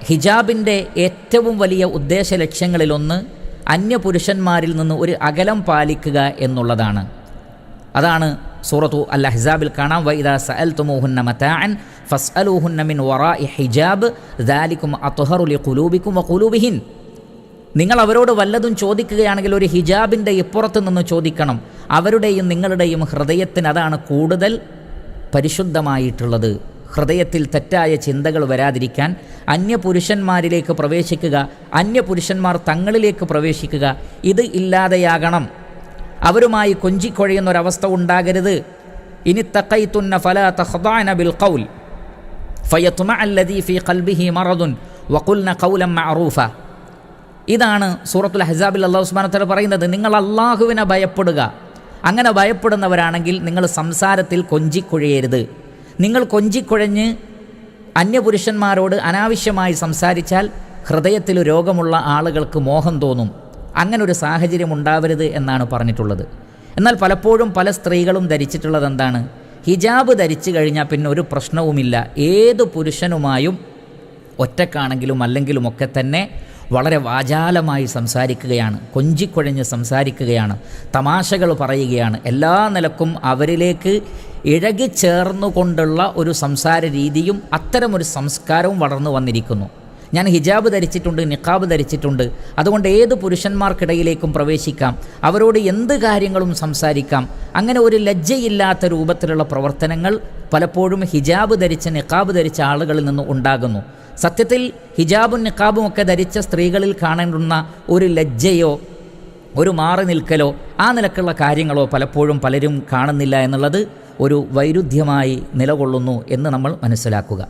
ഹിജാബിൻ്റെ ഏറ്റവും വലിയ ഉദ്ദേശ ലക്ഷ്യങ്ങളിലൊന്ന് അന്യപുരുഷന്മാരിൽ നിന്ന് ഒരു അകലം പാലിക്കുക എന്നുള്ളതാണ്. അതാണ് സൂറത്തു അൽ അഹ്സാബിൽ കാണാം, വഇദാ സഅൽതുമൂഹുന്ന മതാഅൻ ഫസ്അലൂഹുന്ന മിൻ വറാഇ ഹിജാബ് ദാലികും അത്ഹറു ലിഖുലൂബികും വഖുലൂബിഹിൻ. നിങ്ങൾ അവരോട് വല്ലതും ചോദിക്കുകയാണെങ്കിൽ ഒരു ഹിജാബിൻ്റെ ഇപ്പുറത്ത് നിന്ന് ചോദിക്കണം. അവരുടെയും നിങ്ങളുടെയും ഹൃദയത്തിന് അതാണ് കൂടുതൽ പരിശുദ്ധമായിട്ടുള്ളത്. ഹൃദയത്തിൽ തെറ്റായ ചിന്തകൾ വരാതിരിക്കാൻ അന്യപുരുഷന്മാരിലേക്ക് പ്രവേശിക്കുക, അന്യപുരുഷന്മാർ തങ്ങളിലേക്ക് പ്രവേശിക്കുക, ഇത് ഇല്ലാതെയാകണം. അവരുമായി കൊഞ്ചിക്കൊഴയുന്നൊരവസ്ഥ ഉണ്ടാകരുത്. ഇനി തഖൈതുന്ന ഫലാ തഖ്ദഅന ബിൽ ഖൗൽ ഫയത്മഅ അല്ലദീ ഫീ ഖൽബിഹി മറദുൻ വഖുൽന ഖൗലൻ മഅറൂഫ. ഇതാണ് സൂറത്തുൽ അഹ്സാബിൽ അല്ലാഹു സുബ്ഹാനഹു വ തആല പറയുന്നത്. നിങ്ങൾ അല്ലാഹുവിനെ ഭയപ്പെടുക. അങ്ങനെ ഭയപ്പെടുന്നവരാണെങ്കിൽ നിങ്ങൾ സംസാരത്തിൽ കൊഞ്ചിക്കൊഴയരുത്. നിങ്ങൾ കൊഞ്ചിക്കൊഴഞ്ഞ് അന്യപുരുഷന്മാരോട് അനാവശ്യമായി സംസാരിച്ചാൽ ഹൃദയത്തിൽ രോഗമുള്ള ആളുകൾക്ക് മോഹം തോന്നും. അങ്ങനൊരു സാഹചര്യം ഉണ്ടാവരുത് എന്നാണ് പറഞ്ഞിട്ടുള്ളത്. എന്നാൽ പലപ്പോഴും പല സ്ത്രീകളും ധരിച്ചിട്ടുള്ളത് എന്താണ്? ഹിജാബ് ധരിച്ചു കഴിഞ്ഞാൽ പിന്നെ ഒരു പ്രശ്നവുമില്ല, ഏത് പുരുഷനുമായും ഒറ്റക്കാണെങ്കിലും അല്ലെങ്കിലുമൊക്കെ തന്നെ വളരെ വാചാലമായി സംസാരിക്കുകയാണ്, കൊഞ്ചിക്കൊഴഞ്ഞ് സംസാരിക്കുകയാണ്, തമാശകൾ പറയുകയാണ്. എല്ലാ നിലക്കും അവരിലേക്ക് ഇഴകിച്ചേർന്നുകൊണ്ടുള്ള ഒരു സംസാര രീതിയും അത്തരമൊരു സംസ്കാരവും വളർന്നു വന്നിരിക്കുന്നു. ഞാൻ ഹിജാബ് ധരിച്ചിട്ടുണ്ട്, നിഖാബ് ധരിച്ചിട്ടുണ്ട്, അതുകൊണ്ട് ഏത് പുരുഷന്മാർക്കിടയിലേക്കും പ്രവേശിക്കാം, അവരോട് എന്ത് കാര്യങ്ങളും സംസാരിക്കാം. അങ്ങനെ ഒരു ലജ്ജയില്ലാത്ത രൂപത്തിലുള്ള പ്രവർത്തനങ്ങൾ പലപ്പോഴും ഹിജാബ് ധരിച്ച നിഖാബ് ധരിച്ച ആളുകളിൽ നിന്ന് ഉണ്ടാകുന്നു. സത്യത്തിൽ ഹിജാബും നിഖാബും ഒക്കെ ധരിച്ച സ്ത്രീകളിൽ കാണേണ്ടുന്ന ഒരു ലജ്ജയോ ഒരു മാറി നിൽക്കലോ ആ നിലക്കുള്ള കാര്യങ്ങളോ പലപ്പോഴും പലരും കാണുന്നില്ല എന്നുള്ളത് ഒരു വൈരുദ്ധ്യമായി നിലകൊള്ളുന്നു എന്ന് നമ്മൾ മനസ്സിലാക്കുക.